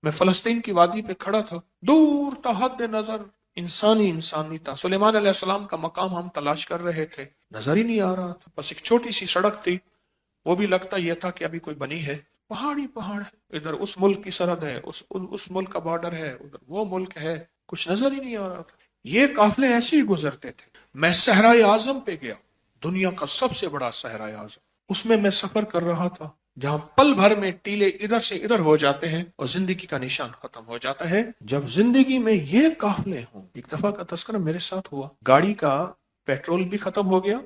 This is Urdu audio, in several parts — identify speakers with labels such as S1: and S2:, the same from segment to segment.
S1: میں فلسطین کی وادی پہ کھڑا تھا، دور تا حد نظر انسانی تھا۔ سلیمان علیہ السلام کا مقام ہم تلاش کر رہے تھے، نظر ہی نہیں آ رہا تھا، بس ایک چھوٹی سی سڑک تھی، وہ بھی لگتا یہ تھا کہ ابھی کوئی بنی ہے، پہاڑ ہی پہاڑ ہے، ادھر اس ملک کی سرحد ہے، اس ملک کا بارڈر ہے، ادھر وہ ملک ہے، کچھ نظر ہی نہیں آ رہا تھا۔ یہ قافلے ایسے ہی گزرتے تھے۔ میں صحرائے اعظم پہ گیا، دنیا کا سب سے بڑا صحرائے اعظم، اس میں سفر کر رہا تھا، جہاں پل بھر میں ٹیلے ادھر سے ادھر ہو جاتے ہیں اور زندگی کا نشان ختم ہو جاتا ہے۔ جب زندگی میں یہ قافلے ہوں، ایک دفعہ کا تذکرہ میرے ساتھ ہوا، گاڑی کا پیٹرول بھی ختم ہو گیا،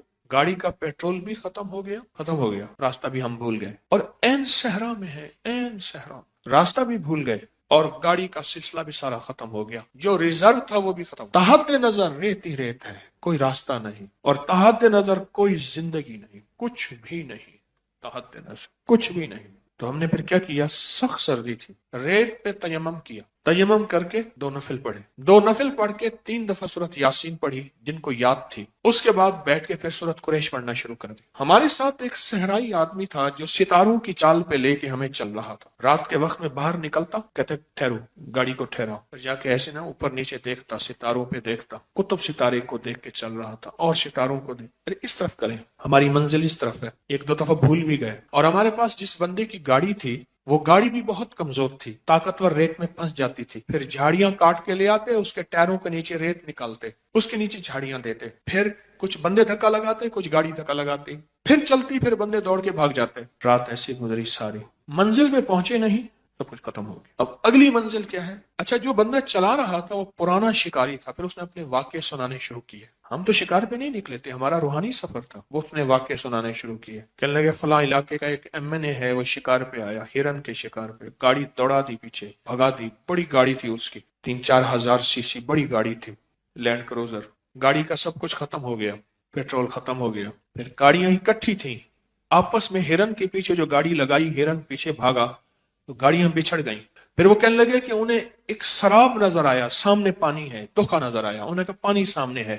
S1: ختم ہو گیا، راستہ بھی ہم بھول گئے، اور این صحرا میں ہے، این صحرا، راستہ بھی بھول گئے، اور گاڑی کا سلسلہ بھی سارا ختم ہو گیا، جو ریزرو تھا وہ بھی ختم، تحت نظر ریت ہی ریت ہے، کوئی راستہ نہیں، اور تحت نظر کوئی زندگی نہیں، کچھ بھی نہیں، تحت نظر کچھ بھی نہیں۔ تو ہم نے پھر کیا کیا، سخت سردی تھی، ریت پہ تیمم کیا، تیمم کر کے 2 نفل پڑھے، 2 نفل پڑھ کے 3 دفعہ سورۃ یاسین پڑھی جن کو یاد تھی، اس کے بعد بیٹھ کے پھر سورۃ قریش پڑھنا شروع کر دی۔ ہمارے ساتھ ایک صحرائی آدمی تھا جو ستاروں کی چال پہ لے کے ہمیں چل رہا تھا، رات کے وقت میں باہر نکلتا، کہتے ٹھہرو، گاڑی کو ٹھہراؤ، پھر جا کے ایسے نا اوپر نیچے دیکھتا، ستاروں پہ دیکھتا، قطب ستارے کو دیکھ کے چل رہا تھا، اور ستاروں کو دیکھ، اس طرف کریں، ہماری منزل اس طرف ہے، 1 2 دفعہ بھول بھی گئے، اور ہمارے پاس جس بندے کی گاڑی تھی وہ گاڑی بھی بہت کمزور تھی، طاقتور ریت میں پھنس جاتی تھی، پھر جھاڑیاں کاٹ کے لے آتے، اس کے ٹائروں کے نیچے ریت نکالتے، اس کے نیچے جھاڑیاں دیتے، پھر کچھ بندے دھکا لگاتے، کچھ گاڑی دھکا لگاتی، پھر چلتی، پھر بندے دوڑ کے بھاگ جاتے۔ رات ایسی گزری ساری، منزل پہ پہنچے نہیں، سب کچھ ختم ہو گیا۔ اب اگلی منزل کیا ہے؟ اچھا، جو بندہ چلا رہا تھا وہ پرانا شکاری تھا، پھر اس نے اپنے واقعے سنانے شروع کیے۔ ہم تو شکار پہ نہیں نکلے تھے، ہمارا روحانی سفر تھا، وہ اس نے واقعے سنانے شروع کیے، کہنے لگے فلاں علاقے کا ایک MNA ہے، وہ شکار پہ آیا، ہرن کے شکار پہ، گاڑی دوڑا دی، پیچھے بھگا دی، بڑی گاڑی تھی اس کی، 3 4 ہزار CC بڑی گاڑی تھی، لینڈ کروزر، گاڑی کا سب کچھ ختم ہو گیا، پیٹرول ختم ہو گیا، پھر گاڑیاں اکٹھی تھیں آپس میں، ہرن کے پیچھے جو گاڑی لگائی، ہرن پیچھے بھاگا تو گاڑیاں بچھڑ گئیں۔ پھر وہ کہنے لگے کہ انہیں ایک سراب نظر آیا، سامنے پانی ہے، دھوکا نظر آیا، انہیں کہا پانی سامنے ہے،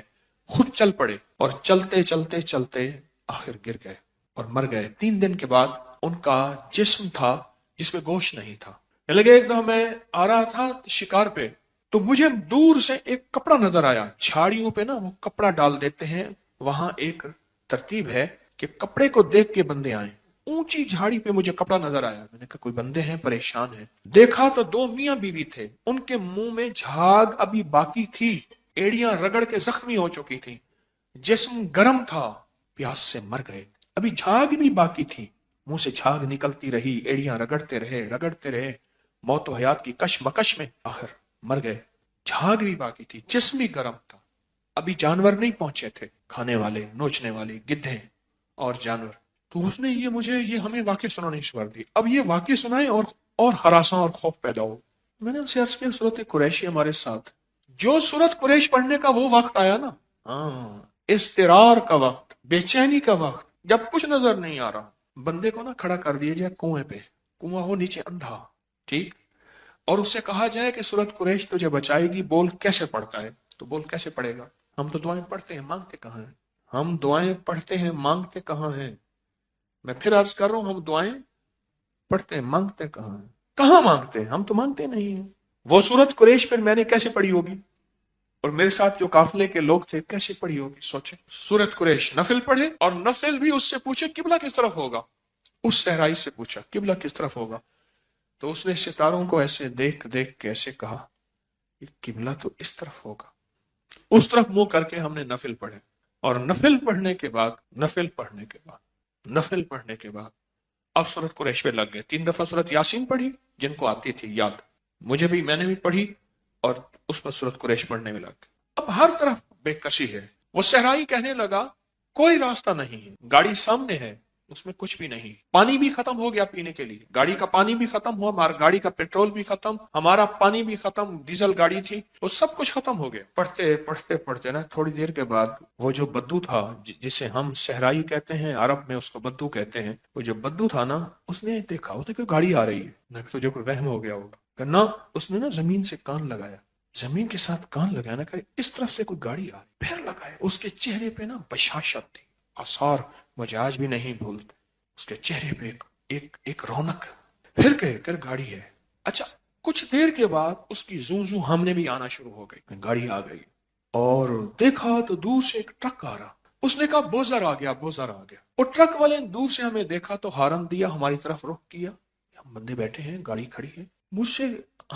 S1: خود چل پڑے، اور چلتے چلتے چلتے آخر گر گئے اور مر گئے۔ 3 دن کے بعد ان کا جسم تھا جس میں گوشت نہیں تھا۔ کہنے لگے ایک دم میں آ رہا تھا شکار پہ تو مجھے دور سے ایک کپڑا نظر آیا، جھاڑیوں پہ نا وہ کپڑا ڈال دیتے ہیں، وہاں ایک ترتیب ہے کہ کپڑے کو دیکھ کے بندے آئیں، اونچی جھاڑی پہ مجھے کپڑا نظر آیا، میں نے کہا کوئی بندے ہیں پریشان ہیں، دیکھا تو 2 میاں بیوی تھے، ان کے منہ میں جھاگ ابھی باقی تھی، ایڑیاں رگڑ کے زخمی ہو چکی تھی، جسم گرم تھا، پیاس سے مر گئے، ابھی جھاگ بھی باقی تھی، منہ سے جھاگ نکلتی رہی، ایڑیاں رگڑتے رہے، موت و حیات کی کشمکش میں آخر مر گئے، جھاگ بھی باقی تھی، جسم بھی گرم تھا، ابھی جانور نہیں پہنچے تھے، کھانے والے، نوچنے والے، گدھے اور جانور۔ تو اس نے یہ ہمیں واقع سنانے شروع کر دی، اب یہ واقع سنائے اور ہراساں اور خوف پیدا ہو۔ میں نے ان سے عرض کیا سورۃ قریش ہمارے ساتھ، جو سورۃ قریش پڑھنے کا وہ وقت آیا نا، اضطرار کا وقت، بے چینی کا وقت، جب کچھ نظر نہیں آ رہا، بندے کو نا کھڑا کر دیا جائے کنویں پہ، کنواں ہو نیچے اندھا، ٹھیک، اور اس سے کہا جائے کہ سورۃ قریش تجھے بچائے گی، بول کیسے پڑھتا ہے، تو بول کیسے پڑھے گا؟ ہم تو دعائیں پڑھتے ہیں، مانگتے کہاں ہیں؟ ہم دعائیں پڑھتے ہیں، مانگتے کہاں ہیں؟ میں پھر عرض کر رہا ہوں، ہم دعائیں پڑھتے ہیں، مانگتے کہاں ہیں؟ کہاں مانگتے ہیں؟ ہم تو مانگتے نہیں ہیں۔ وہ سورۃ قریش پھر میں نے کیسے پڑھی ہوگی، اور میرے ساتھ جو قافلے کے لوگ تھے کیسے پڑھی ہوگی؟ سوچیں، سورۃ قریش نفل پڑھے، اور نفل بھی اس سے پوچھے قبلہ کس طرف ہوگا، اس صحرائی سے پوچھا قبلہ کس طرف ہوگا، تو اس نے ستاروں کو ایسے دیکھ کے ایسے کہا کہ قبلہ تو اس طرف ہوگا، اس طرف منہ کر کے ہم نے نفل پڑھے، اور نفل پڑھنے کے بعد اب سورۃ قریش پہ لگ گئے، 3 دفعہ سورۃ یاسین پڑھی جن کو آتی تھی یاد، میں نے بھی پڑھی، اور اس پر سورۃ قریش پڑھنے میں لگ گئے۔ اب ہر طرف بے کسی ہے، وہ صحرائی کہنے لگا کوئی راستہ نہیں ہے، گاڑی سامنے ہے، اس میں کچھ بھی نہیں، پانی بھی ختم ہو گیا پینے کے لیے، گاڑی کا پانی بھی ختم ہوا، ہمارا گاڑی کا پیٹرول بھی ختم، ہمارا پانی بھی ختم، ڈیزل گاڑی تھی، وہ سب کچھ ختم ہو گیا۔ پڑھتے نا تھوڑی دیر کے بعد وہ جو بدو تھا، جسے ہم صحرائی کہتے ہیں، عرب میں اس کو بدو کہتے ہیں، وہ جو بدو تھا نا، اس نے دیکھا، اس نے کوئی گاڑی آ رہی ہے، تجھے کوئی وہم ہو گیا ہوگا، کرنا، اس نے نا زمین سے کان لگایا، زمین کے ساتھ کان لگانا، کہ اس طرف سے کوئی گاڑی آ رہی، پھر لگایا، اس کے چہرے پہ نا بشاشت تھی، آثار مجھے آج بھی نہیں بھولتے، اس کے چہرے پہ ایک رونق، پھر کہہ کر گاڑی ہے۔ اچھا، کچھ دیر کے بعد اس کی زوں زوں ہم نے بھی آنا شروع ہو گئی، گاڑی آ گئی، اور دیکھا تو دور سے ایک ٹرک آ رہا۔ اس نے کہا بوزر آ گیا، بوزر آ گیا۔ اور ٹرک والے نے دور سے ہمیں دیکھا تو ہارن دیا، ہماری طرف رخ کیا، ہم بندے بیٹھے ہیں، گاڑی کھڑی ہے، مجھ سے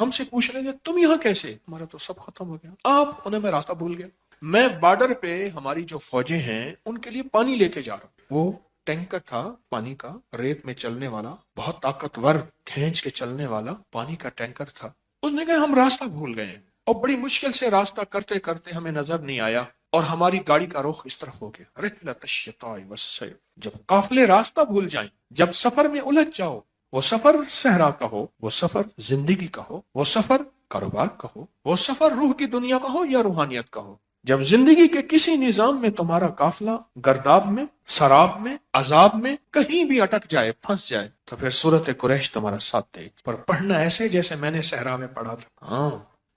S1: ہم سے پوچھ رہے تھے تم یہاں کیسے؟ ہمارا تو سب ختم ہو گیا، آپ انہیں میں راستہ بھول گیا۔ میں بارڈر پہ ہماری جو فوجیں ہیں ان کے لیے پانی لے کے جا رہا ہوں۔ وہ ٹینکر تھا پانی کا، ریت میں چلنے والا، بہت طاقتور، کھینچ کے چلنے والا پانی کا ٹینکر تھا۔ اس نے کہا ہم راستہ بھول گئے ہیں، اور بڑی مشکل سے راستہ کرتے کرتے ہمیں نظر نہیں آیا، اور ہماری گاڑی کا رخ اس طرف ہو گیا۔ رحلۃ الشتاء والصیف، جب قافلے راستہ بھول جائیں، جب سفر میں الجھ جاؤ، وہ سفر صحرا کا ہو، وہ سفر زندگی کا ہو، وہ سفر کاروبار کا ہو، وہ سفر روح کی دنیا کا ہو یا روحانیت کا ہو، جب زندگی کے کسی نظام میں تمہارا قافلہ گرداب میں، سراب میں، عذاب میں کہیں بھی اٹک جائے، پھنس جائے، تو پھر سورت قریش تمہارا ساتھ دے، پر پڑھنا ایسے جیسے میں نے صحرا میں پڑھا تھا۔ ہاں،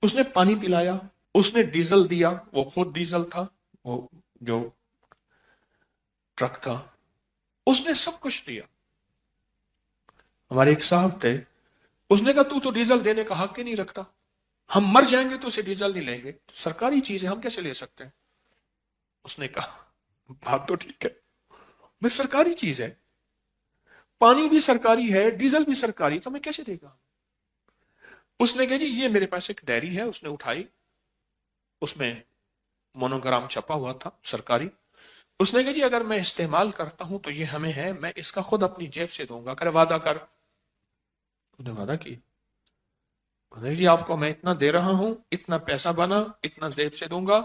S1: اس نے پانی پلایا، اس نے ڈیزل دیا، وہ خود ڈیزل تھا، وہ جو ٹرک تھا، اس نے سب کچھ دیا۔ ہمارے ایک صاحب تھے، اس نے کہا تو ڈیزل دینے کا حق ہی نہیں رکھتا، ہم مر جائیں گے تو اسے ڈیزل نہیں لیں گے، سرکاری چیز ہے، ہم کیسے لے سکتے ہیں؟ اس نے کہا بات تو ٹھیک ہے، میں سرکاری چیز ہے، پانی بھی سرکاری ہے، ڈیزل بھی سرکاری، تو میں کیسے دے گا؟ اس نے کہا جی یہ میرے پاس ایک ڈائری ہے، اس نے اٹھائی، اس میں مونوگرام چھپا ہوا تھا سرکاری۔ اس نے کہا جی اگر میں استعمال کرتا ہوں تو یہ ہمیں ہے، میں اس کا خود اپنی جیب سے دوں گا، کہ وعدہ کر۔ اس نے وعدہ کی، جی آپ کو میں اتنا دے رہا ہوں، اتنا پیسہ بنا، اتنا جیب سے دوں گا،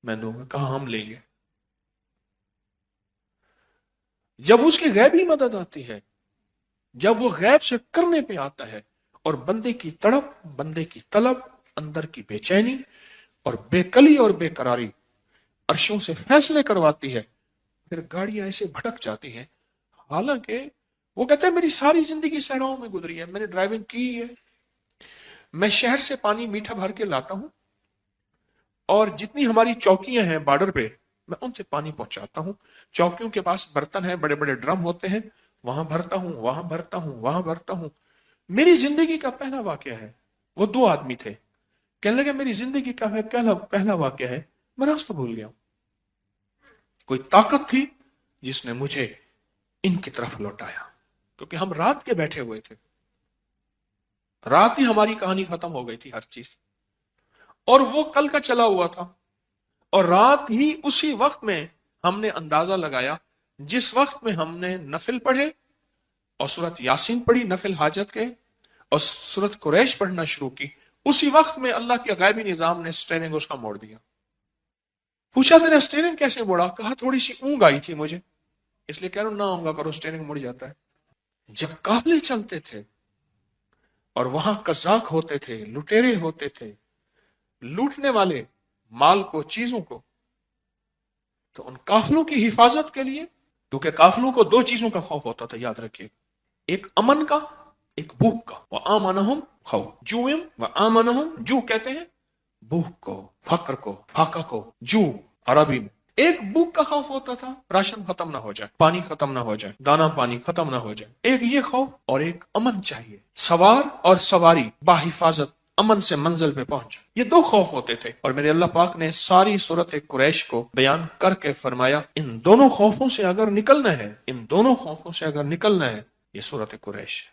S1: میں دوں گا۔ کہاں ہم لیں گے؟ جب اس کی غیبی مدد آتی ہے، جب وہ غیب سے کرنے پہ آتا ہے، اور بندے کی تڑپ، بندے کی طلب، اندر کی بے چینی اور بے کلی اور بے قراری عرشوں سے فیصلے کرواتی ہے، پھر گاڑیاں ایسے بھٹک جاتی ہیں۔ حالانکہ وہ کہتے ہیں میری ساری زندگی صحراؤں میں گزری ہے، میں نے ڈرائیونگ کی ہے، میں شہر سے پانی میٹھا بھر کے لاتا ہوں، اور جتنی ہماری چوکیاں ہیں بارڈر پہ میں ان سے پانی پہنچاتا ہوں، چوکیوں کے پاس برتن ہیں، بڑے بڑے ڈرم ہوتے ہیں، وہاں بھرتا ہوں، وہاں بھرتا ہوں، وہاں بھرتا ہوں۔ میری زندگی کا پہلا واقعہ ہے، وہ دو آدمی تھے، کہنے لگے میری زندگی کا پہلا واقعہ ہے، میں راستہ بھول گیا ہوں۔ کوئی طاقت تھی جس نے مجھے ان کی طرف لوٹایا، کیونکہ ہم رات کے بیٹھے ہوئے تھے، رات ہی ہماری کہانی ختم ہو گئی تھی ہر چیز، اور وہ کل کا چلا ہوا تھا، اور رات ہی اسی وقت میں ہم نے اندازہ لگایا جس وقت میں ہم نے نفل پڑھے اور سورت یاسین پڑھی نفل حاجت کے، اور سورت قریش پڑھنا شروع کی، اسی وقت میں اللہ کے غیبی نظام نے سٹیرنگ اس کا موڑ دیا۔ پوچھا تیرا سٹیرنگ کیسے موڑا؟ کہا تھوڑی سی اونگ آئی تھی مجھے، اس لیے کہہ رہا ہوں نہ اونگا کرو، سٹیرنگ مڑ جاتا ہے۔ جب قافلے چلتے تھے اور وہاں قزاق ہوتے تھے، لٹیرے ہوتے تھے، لوٹنے والے مال کو، چیزوں کو، تو ان قافلوں کی حفاظت کے لیے، کیونکہ قافلوں کو دو چیزوں کا خوف ہوتا تھا، یاد رکھیے، ایک امن کا، ایک بھوک کا۔ وَآمَنَهُمْ خوف، جوئم، وَآمَنَهُمْ، جو کہتے ہیں بھوک کو، فقر کو، فاقہ کو، جو عربی میں۔ ایک بھوک کا خوف ہوتا تھا، راشن ختم نہ ہو جائے، پانی ختم نہ ہو جائے، دانا پانی ختم نہ ہو جائے، ایک یہ خوف، اور ایک امن چاہیے، سوار اور سواری باحفاظت امن سے منزل پہ پہنچ، یہ دو خوف ہوتے تھے۔ اور میرے اللہ پاک نے ساری سورت قریش کو بیان کر کے فرمایا ان دونوں خوفوں سے اگر نکلنا ہے، ان دونوں خوفوں سے اگر نکلنا ہے، یہ سورت قریش ہے۔